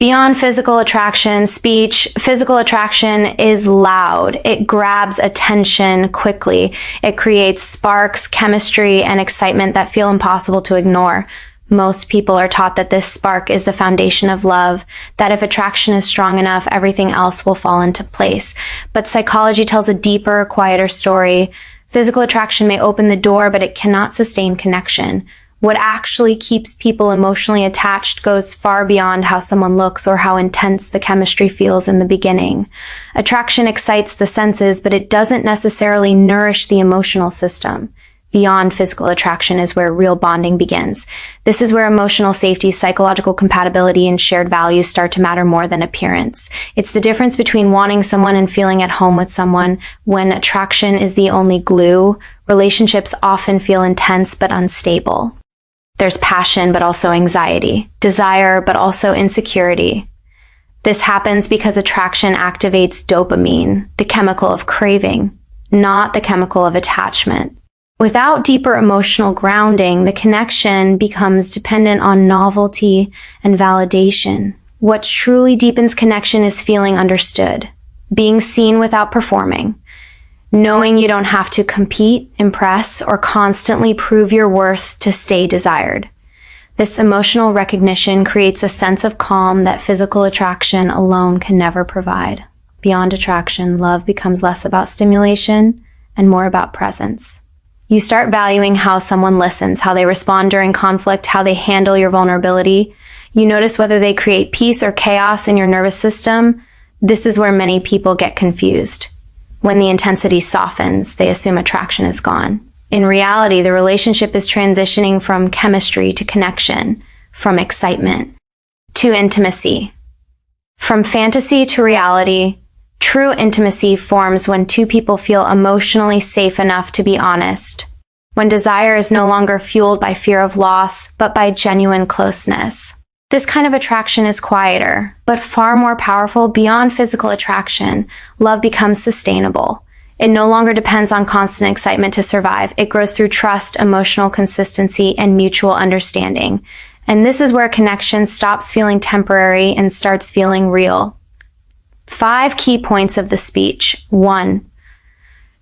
Beyond physical attraction, physical attraction is loud. It grabs attention quickly. It creates sparks, chemistry, and excitement that feel impossible to ignore. Most people are taught that this spark is the foundation of love, that if attraction is strong enough, everything else will fall into place. But psychology tells a deeper, quieter story. Physical attraction may open the door, but it cannot sustain connection. What actually keeps people emotionally attached goes far beyond how someone looks or how intense the chemistry feels in the beginning. Attraction excites the senses, but it doesn't necessarily nourish the emotional system. Beyond physical attraction is where real bonding begins. This is where emotional safety, psychological compatibility, and shared values start to matter more than appearance. It's the difference between wanting someone and feeling at home with someone. When attraction is the only glue, relationships often feel intense but unstable. There's passion but also anxiety, desire but also insecurity. This happens because attraction activates dopamine, the chemical of craving, not the chemical of attachment. Without deeper emotional grounding, the connection becomes dependent on novelty and validation. What truly deepens connection is feeling understood, being seen without performing, knowing you don't have to compete, impress, or constantly prove your worth to stay desired. This emotional recognition creates a sense of calm that physical attraction alone can never provide. Beyond attraction, love becomes less about stimulation and more about presence. You start valuing how someone listens, how they respond during conflict, how they handle your vulnerability. You notice whether they create peace or chaos in your nervous system. This is where many people get confused. When the intensity softens, they assume attraction is gone. In reality, the relationship is transitioning from chemistry to connection, from excitement to intimacy. From fantasy to reality, true intimacy forms when two people feel emotionally safe enough to be honest, when desire is no longer fueled by fear of loss, but by genuine closeness. This kind of attraction is quieter, but far more powerful. Beyond physical attraction, love becomes sustainable. It no longer depends on constant excitement to survive. It grows through trust, emotional consistency, and mutual understanding. And this is where connection stops feeling temporary and starts feeling real. 5 key points of the speech. 1.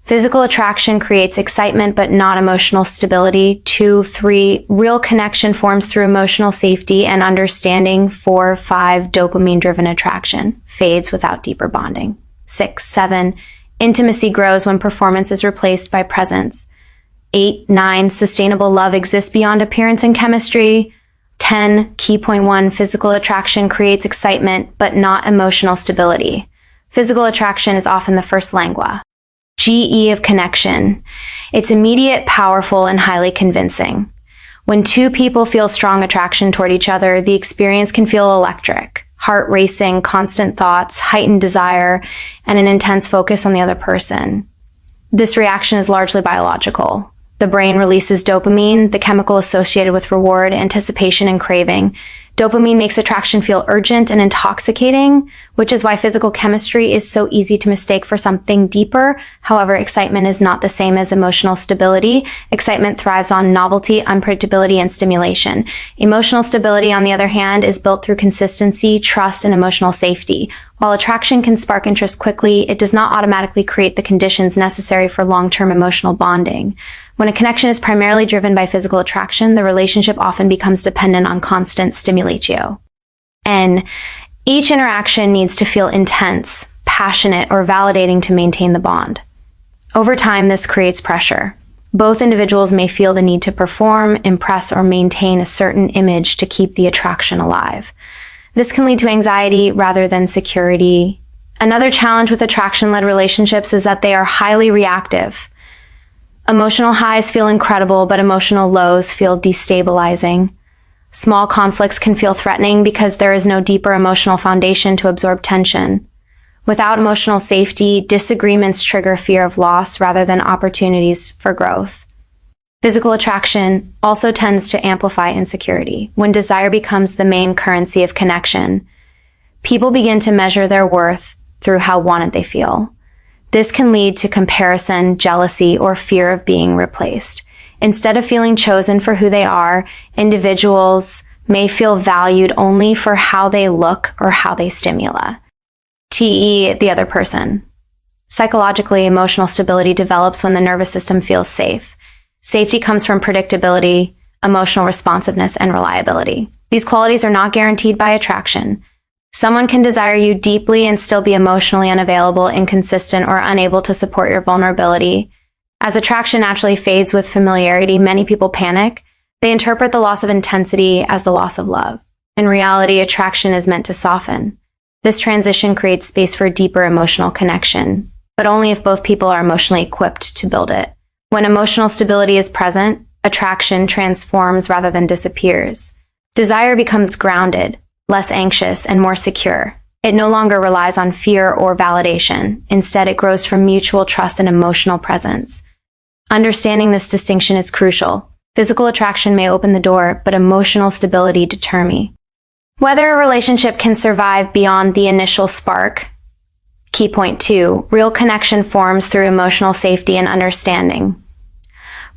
Physical attraction creates excitement but not emotional stability. 2, 3. Real connection forms through emotional safety and understanding. 4, 5. Dopamine-driven attraction fades without deeper bonding. 6, 7. Intimacy grows when performance is replaced by presence. 8, 9. Sustainable love exists beyond appearance and chemistry. 10. Key point 1. Physical attraction creates excitement, but not emotional stability. Physical attraction is often the first lingua. GE of connection. It's immediate, powerful, and highly convincing. When two people feel strong attraction toward each other, the experience can feel electric. Heart racing, constant thoughts, heightened desire, and an intense focus on the other person. This reaction is largely biological. The brain releases dopamine, the chemical associated with reward, anticipation, and craving. Dopamine makes attraction feel urgent and intoxicating, which is why physical chemistry is so easy to mistake for something deeper. However, excitement is not the same as emotional stability. Excitement thrives on novelty, unpredictability, and stimulation. Emotional stability, on the other hand, is built through consistency, trust, and emotional safety. While attraction can spark interest quickly, it does not automatically create the conditions necessary for long-term emotional bonding. When a connection is primarily driven by physical attraction, the relationship often becomes dependent on constant stimulatio. N. Each interaction needs to feel intense, passionate, or validating to maintain the bond. Over time, this creates pressure. Both individuals may feel the need to perform, impress, or maintain a certain image to keep the attraction alive. This can lead to anxiety rather than security. Another challenge with attraction-led relationships is that they are highly reactive. Emotional highs feel incredible, but emotional lows feel destabilizing. Small conflicts can feel threatening because there is no deeper emotional foundation to absorb tension. Without emotional safety, disagreements trigger fear of loss rather than opportunities for growth. Physical attraction also tends to amplify insecurity. When desire becomes the main currency of connection, people begin to measure their worth through how wanted they feel. This can lead to comparison, jealousy, or fear of being replaced. Instead of feeling chosen for who they are, individuals may feel valued only for how they look or how they stimulate. TE, the other person. Psychologically, emotional stability develops when the nervous system feels safe. Safety comes from predictability, emotional responsiveness, and reliability. These qualities are not guaranteed by attraction. Someone can desire you deeply and still be emotionally unavailable, inconsistent, or unable to support your vulnerability. As attraction naturally fades with familiarity, many people panic. They interpret the loss of intensity as the loss of love. In reality, attraction is meant to soften. This transition creates space for deeper emotional connection, but only if both people are emotionally equipped to build it. When emotional stability is present, attraction transforms rather than disappears. Desire becomes grounded, less anxious, and more secure. It no longer relies on fear or validation. Instead, it grows from mutual trust and emotional presence. Understanding this distinction is crucial. Physical attraction may open the door, but emotional stability deter me. Whether a relationship can survive beyond the initial spark. Key point 2, real connection forms through emotional safety and understanding.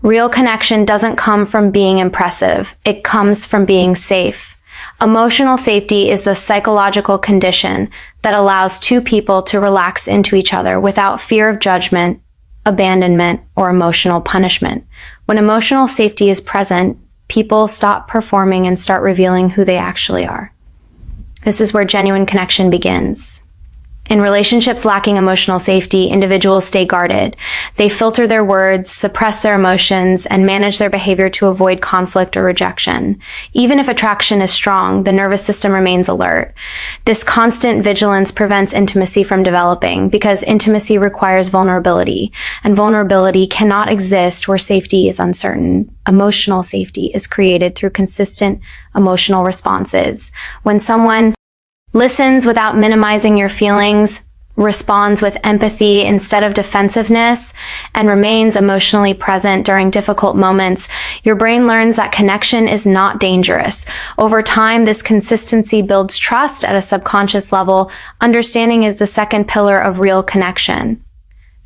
Real connection doesn't come from being impressive. It comes from being safe. Emotional safety is the psychological condition that allows two people to relax into each other without fear of judgment, abandonment, or emotional punishment. When emotional safety is present, people stop performing and start revealing who they actually are. This is where genuine connection begins. In relationships lacking emotional safety, individuals stay guarded. They filter their words, suppress their emotions, and manage their behavior to avoid conflict or rejection. Even if attraction is strong, the nervous system remains alert. This constant vigilance prevents intimacy from developing because intimacy requires vulnerability, and vulnerability cannot exist where safety is uncertain. Emotional safety is created through consistent emotional responses. When someone listens without minimizing your feelings, responds with empathy instead of defensiveness, and remains emotionally present during difficult moments, your brain learns that connection is not dangerous. Over time, this consistency builds trust at a subconscious level. Understanding is the second pillar of real connection.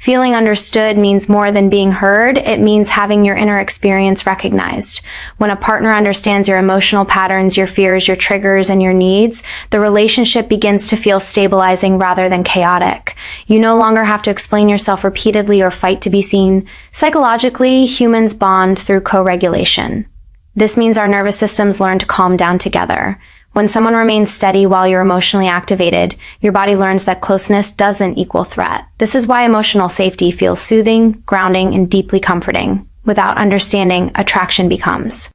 Feeling understood means more than being heard. It means having your inner experience recognized. When a partner understands your emotional patterns, your fears, your triggers, and your needs, the relationship begins to feel stabilizing rather than chaotic. You no longer have to explain yourself repeatedly or fight to be seen. Psychologically, humans bond through co-regulation. This means our nervous systems learn to calm down together. When someone remains steady while you're emotionally activated, your body learns that closeness doesn't equal threat. This is why emotional safety feels soothing, grounding, and deeply comforting. Without understanding, attraction becomes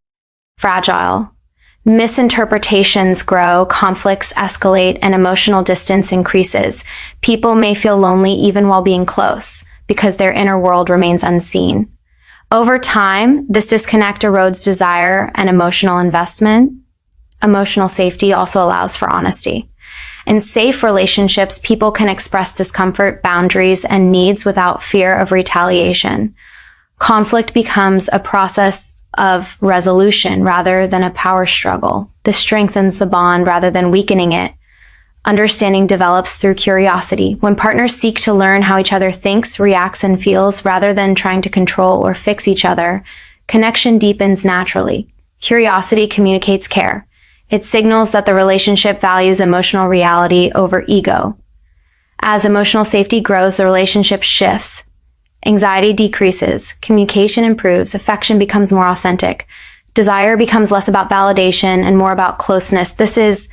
fragile. Misinterpretations grow, conflicts escalate, and emotional distance increases. People may feel lonely even while being close because their inner world remains unseen. Over time, this disconnect erodes desire and emotional investment. Emotional safety also allows for honesty. In safe relationships, people can express discomfort, boundaries, and needs without fear of retaliation. Conflict becomes a process of resolution rather than a power struggle. This strengthens the bond rather than weakening it. Understanding develops through curiosity. When partners seek to learn how each other thinks, reacts, and feels rather than trying to control or fix each other, connection deepens naturally. Curiosity communicates care. It signals that the relationship values emotional reality over ego. As emotional safety grows, the relationship shifts. Anxiety decreases, communication improves, affection becomes more authentic. Desire becomes less about validation and more about closeness. This is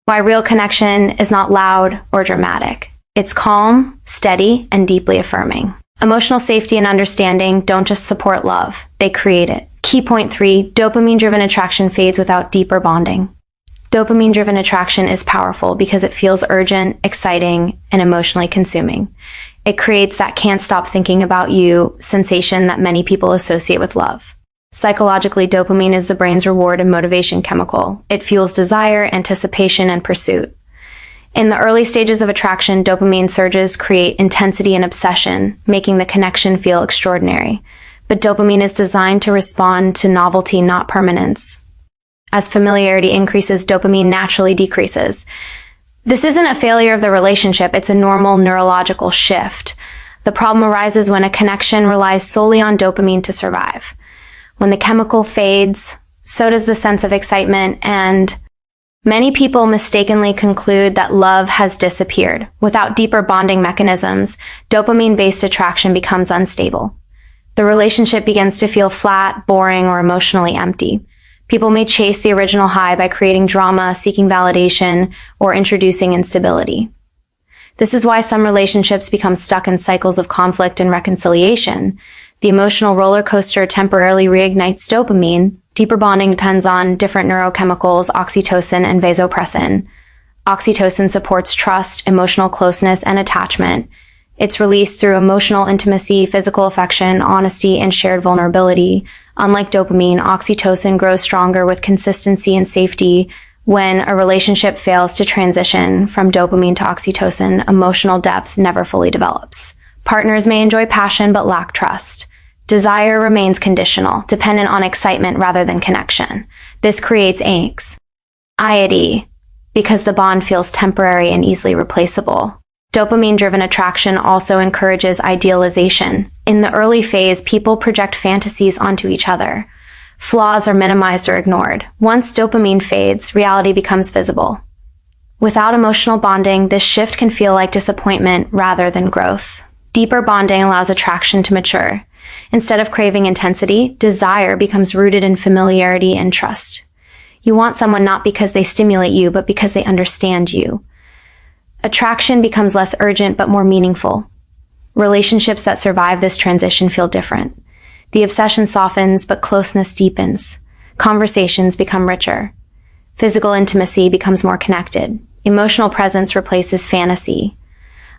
why real connection is not loud or dramatic. It's calm, steady, and deeply affirming. Emotional safety and understanding don't just support love, they create it. Key point 3, dopamine-driven attraction fades without deeper bonding. Dopamine-driven attraction is powerful because it feels urgent, exciting, and emotionally consuming. It creates that can't stop thinking about you sensation that many people associate with love. Psychologically, dopamine is the brain's reward and motivation chemical. It fuels desire, anticipation, and pursuit. In the early stages of attraction, dopamine surges create intensity and obsession, making the connection feel extraordinary. But dopamine is designed to respond to novelty, not permanence. As familiarity increases, dopamine naturally decreases. This isn't a failure of the relationship, it's a normal neurological shift. The problem arises when a connection relies solely on dopamine to survive. When the chemical fades, So does the sense of excitement, and many people mistakenly conclude that love has disappeared. Without deeper bonding mechanisms, dopamine-based attraction becomes unstable. The relationship begins to feel flat, boring, or emotionally empty. People may chase the original high by creating drama, seeking validation, or introducing instability. This is why some relationships become stuck in cycles of conflict and reconciliation. The emotional roller coaster temporarily reignites dopamine. Deeper bonding depends on different neurochemicals, oxytocin and vasopressin. Oxytocin supports trust, emotional closeness, and attachment. It's released through emotional intimacy, physical affection, honesty, and shared vulnerability. Unlike dopamine, oxytocin grows stronger with consistency and safety. When a relationship fails to transition from dopamine to oxytocin, emotional depth never fully develops. Partners may enjoy passion but lack trust. Desire remains conditional, dependent on excitement rather than connection. This creates anxiety because the bond feels temporary and easily replaceable. Dopamine-driven attraction also encourages idealization. In the early phase, people project fantasies onto each other. Flaws are minimized or ignored. Once dopamine fades, reality becomes visible. Without emotional bonding, this shift can feel like disappointment rather than growth. Deeper bonding allows attraction to mature. Instead of craving intensity, desire becomes rooted in familiarity and trust. You want someone not because they stimulate you, but because they understand you. Attraction becomes less urgent but more meaningful. Relationships that survive this transition feel different. The obsession softens, but closeness deepens. Conversations become richer. Physical intimacy becomes more connected. Emotional presence replaces fantasy.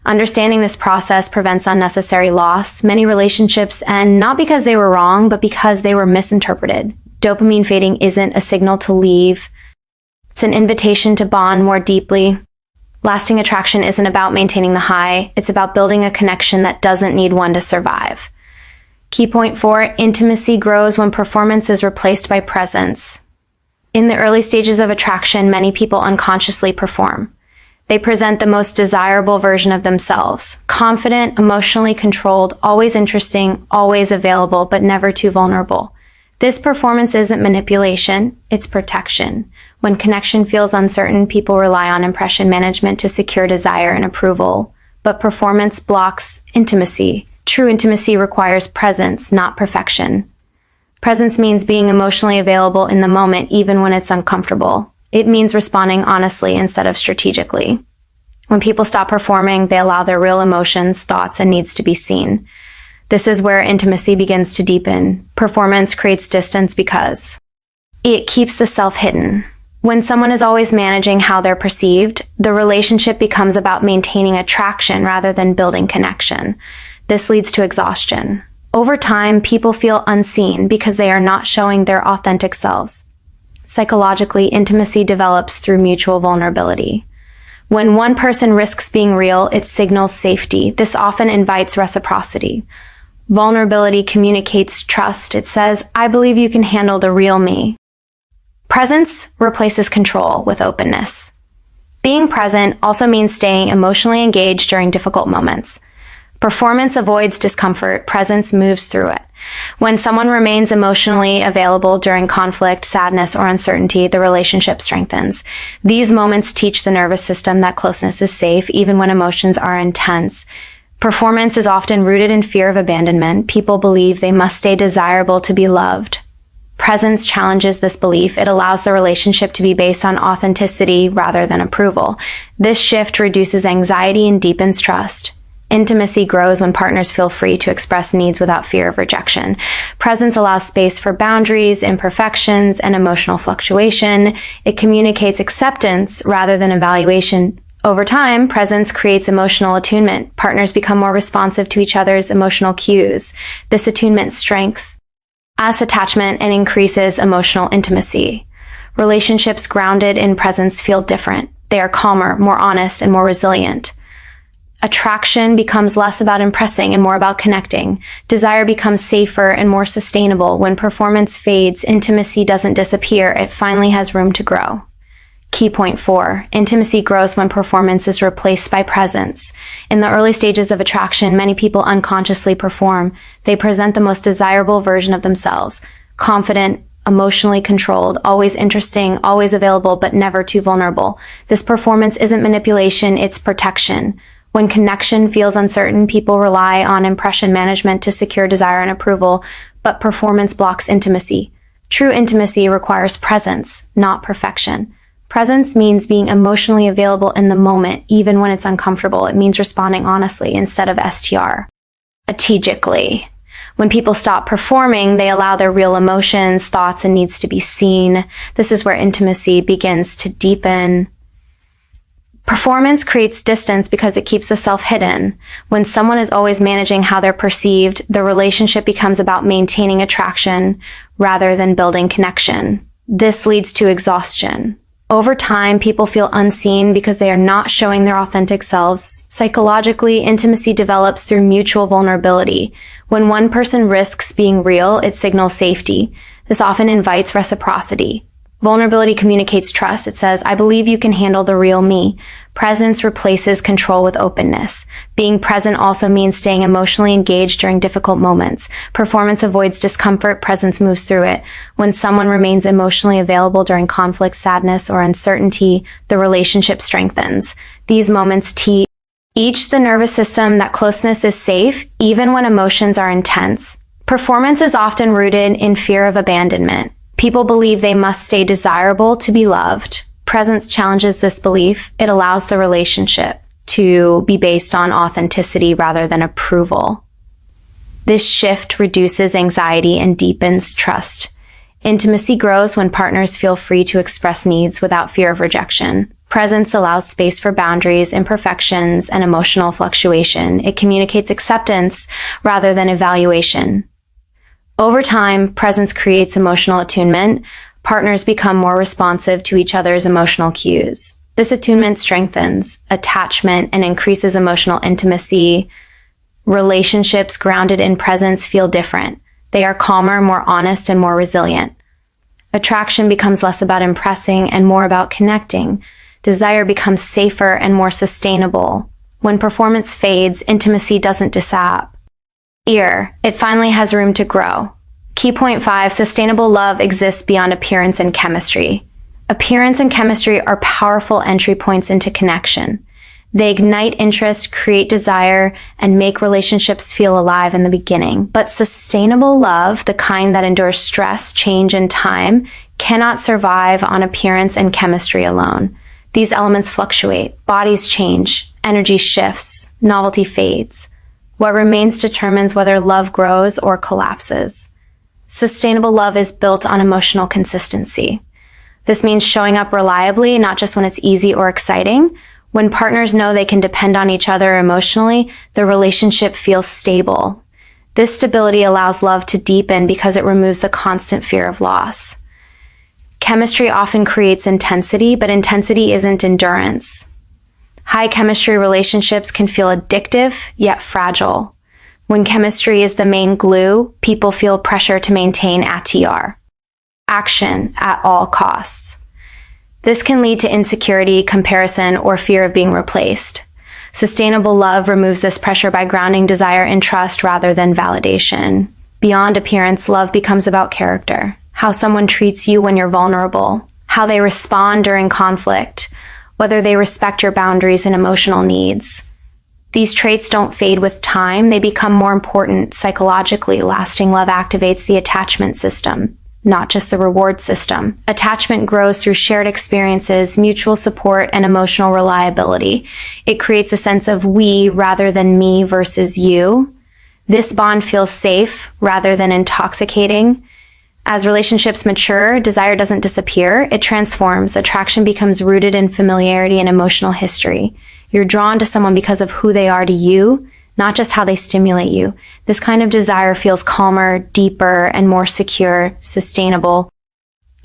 Understanding this process prevents unnecessary loss. Many relationships end not because they were wrong, but because they were misinterpreted. Dopamine fading isn't a signal to leave. It's an invitation to bond more deeply. Lasting attraction isn't about maintaining the high. It's about building a connection that doesn't need one to survive. Key point 4, intimacy grows when performance is replaced by presence. In the early stages of attraction, many people unconsciously perform. They present the most desirable version of themselves. Confident, emotionally controlled, always interesting, always available, but never too vulnerable. This performance isn't manipulation, it's protection. When connection feels uncertain, people rely on impression management to secure desire and approval. But performance blocks intimacy. True intimacy requires presence, not perfection. Presence means being emotionally available in the moment, even when it's uncomfortable. It means responding honestly instead of strategically. When people stop performing, they allow their real emotions, thoughts, and needs to be seen. This is where intimacy begins to deepen. Performance creates distance because it keeps the self hidden. When someone is always managing how they're perceived, the relationship becomes about maintaining attraction rather than building connection. This leads to exhaustion. Over time, people feel unseen because they are not showing their authentic selves. Psychologically, intimacy develops through mutual vulnerability. When one person risks being real, it signals safety. This often invites reciprocity. Vulnerability communicates trust. It says, I believe you can handle the real me. Presence replaces control with openness. Being present also means staying emotionally engaged during difficult moments. Performance avoids discomfort, presence moves through it. When someone remains emotionally available during conflict, sadness, or uncertainty, the relationship strengthens. These moments teach the nervous system that closeness is safe, even when emotions are intense. Performance is often rooted in fear of abandonment. People believe they must stay desirable to be loved. Presence challenges this belief. It allows the relationship to be based on authenticity rather than approval. This shift reduces anxiety and deepens trust. Intimacy grows when partners feel free to express needs without fear of rejection. Presence allows space for boundaries, imperfections, and emotional fluctuation. It communicates acceptance rather than evaluation. Over time, presence creates emotional attunement. Partners become more responsive to each other's emotional cues. This attunement strengthens attachment and increases emotional intimacy. Relationships grounded in presence feel different. They are calmer, more honest, and more resilient. Attraction becomes less about impressing and more about connecting. Desire becomes safer and more sustainable. When performance fades, intimacy doesn't disappear. It finally has room to grow. Key point 4. Intimacy grows when performance is replaced by presence. In the early stages of attraction, many people unconsciously perform. They present the most desirable version of themselves. Confident, emotionally controlled, always interesting, always available, but never too vulnerable. This performance isn't manipulation, it's protection. When connection feels uncertain, people rely on impression management to secure desire and approval, but performance blocks intimacy. True intimacy requires presence, not perfection. Presence means being emotionally available in the moment, even when it's uncomfortable. It means responding honestly instead of STR. Strategically. When people stop performing, they allow their real emotions, thoughts, and needs to be seen. This is where intimacy begins to deepen. Performance creates distance because it keeps the self hidden. When someone is always managing how they're perceived, the relationship becomes about maintaining attraction rather than building connection. This leads to exhaustion. Over time, people feel unseen because they are not showing their authentic selves. Psychologically, intimacy develops through mutual vulnerability. When one person risks being real, it signals safety. This often invites reciprocity. Vulnerability communicates trust. It says, I believe you can handle the real me. Presence replaces control with openness. Being present also means staying emotionally engaged during difficult moments. Performance avoids discomfort. Presence moves through it. When someone remains emotionally available during conflict, sadness, or uncertainty, the relationship strengthens. These moments teach the nervous system that closeness is safe, even when emotions are intense. Performance is often rooted in fear of abandonment. People believe they must stay desirable to be loved. Presence challenges this belief. It allows the relationship to be based on authenticity rather than approval. This shift reduces anxiety and deepens trust. Intimacy grows when partners feel free to express needs without fear of rejection. Presence allows space for boundaries, imperfections, and emotional fluctuation. It communicates acceptance rather than evaluation. Over time, presence creates emotional attunement. Partners become more responsive to each other's emotional cues. This attunement strengthens attachment and increases emotional intimacy. Relationships grounded in presence feel different. They are calmer, more honest, and more resilient. Attraction becomes less about impressing and more about connecting. Desire becomes safer and more sustainable. When performance fades, intimacy doesn't disappear. It finally has room to grow. Key point 5, sustainable love exists beyond appearance and chemistry. Appearance and chemistry are powerful entry points into connection. They ignite interest, create desire, and make relationships feel alive in the beginning. But sustainable love, the kind that endures stress, change, and time, cannot survive on appearance and chemistry alone. These elements fluctuate. Bodies change. Energy shifts. Novelty fades. What remains determines whether love grows or collapses. Sustainable love is built on emotional consistency. This means showing up reliably, not just when it's easy or exciting. When partners know they can depend on each other emotionally, the relationship feels stable. This stability allows love to deepen because it removes the constant fear of loss. Chemistry often creates intensity, but intensity isn't endurance. High chemistry relationships can feel addictive, yet fragile. When chemistry is the main glue, people feel pressure to maintain ATR. Action at all costs. This can lead to insecurity, comparison, or fear of being replaced. Sustainable love removes this pressure by grounding desire in trust rather than validation. Beyond appearance, love becomes about character. How someone treats you when you're vulnerable. How they respond during conflict. Whether they respect your boundaries and emotional needs. These traits don't fade with time. They become more important psychologically. Lasting love activates the attachment system, not just the reward system. Attachment grows through shared experiences, mutual support, and emotional reliability. It creates a sense of we rather than me versus you. This bond feels safe rather than intoxicating. As relationships mature, desire doesn't disappear. It transforms. Attraction becomes rooted in familiarity and emotional history. You're drawn to someone because of who they are to you, not just how they stimulate you. This kind of desire feels calmer, deeper, and more secure, sustainable.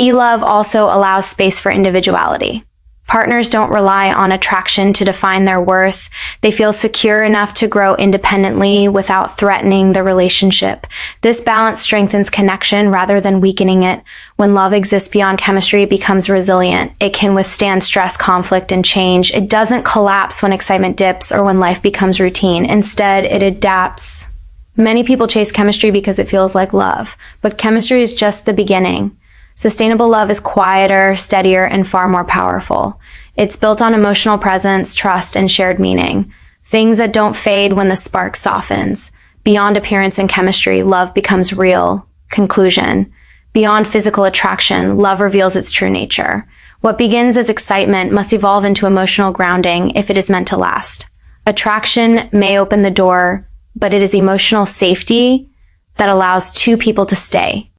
E-love also allows space for individuality. Partners don't rely on attraction to define their worth. They feel secure enough to grow independently without threatening the relationship. This balance strengthens connection rather than weakening it. When love exists beyond chemistry, it becomes resilient. It can withstand stress, conflict, and change. It doesn't collapse when excitement dips or when life becomes routine. Instead, it adapts. Many people chase chemistry because it feels like love, but chemistry is just the beginning. Sustainable love is quieter, steadier, and far more powerful. It's built on emotional presence, trust, and shared meaning. Things that don't fade when the spark softens. Beyond appearance and chemistry, love becomes real. Conclusion. Beyond physical attraction, love reveals its true nature. What begins as excitement must evolve into emotional grounding if it is meant to last. Attraction may open the door, but it is emotional safety that allows two people to stay.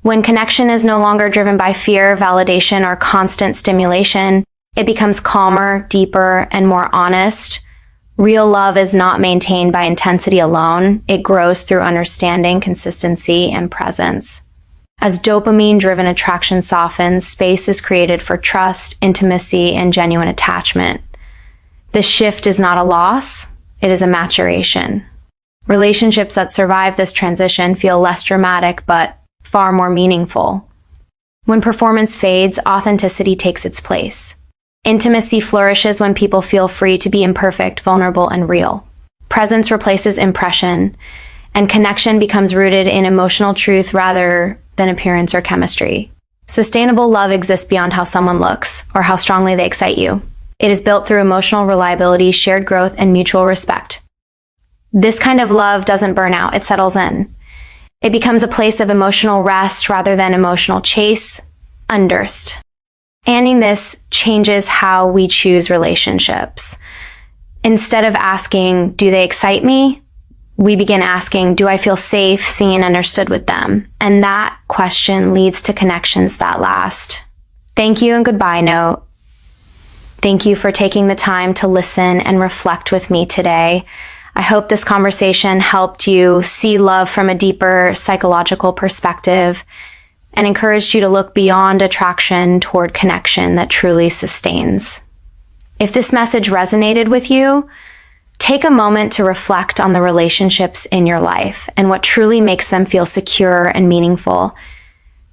When connection is no longer driven by fear, validation, or constant stimulation, it becomes calmer, deeper, and more honest. Real love is not maintained by intensity alone. It grows through understanding, consistency, and presence. As dopamine-driven attraction softens, space is created for trust, intimacy, and genuine attachment. This shift is not a loss, it is a maturation. Relationships that survive this transition feel less dramatic, but far more meaningful. When performance fades, authenticity takes its place. Intimacy flourishes when people feel free to be imperfect, vulnerable, and real. Presence replaces impression, and connection becomes rooted in emotional truth rather than appearance or chemistry. Sustainable love exists beyond how someone looks or how strongly they excite you. It is built through emotional reliability, shared growth, and mutual respect. This kind of love doesn't burn out, it settles in. It becomes a place of emotional rest rather than emotional chase, undurst. Ending this changes how we choose relationships. Instead of asking, do they excite me? We begin asking, do I feel safe, seen, and understood with them? And that question leads to connections that last. Thank you and goodbye note. Thank you for taking the time to listen and reflect with me today. I hope this conversation helped you see love from a deeper psychological perspective and encouraged you to look beyond attraction toward connection that truly sustains. If this message resonated with you, take a moment to reflect on the relationships in your life and what truly makes them feel secure and meaningful.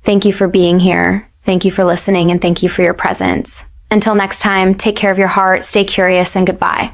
Thank you for being here. Thank you for listening, and thank you for your presence. Until next time, take care of your heart, stay curious, and goodbye.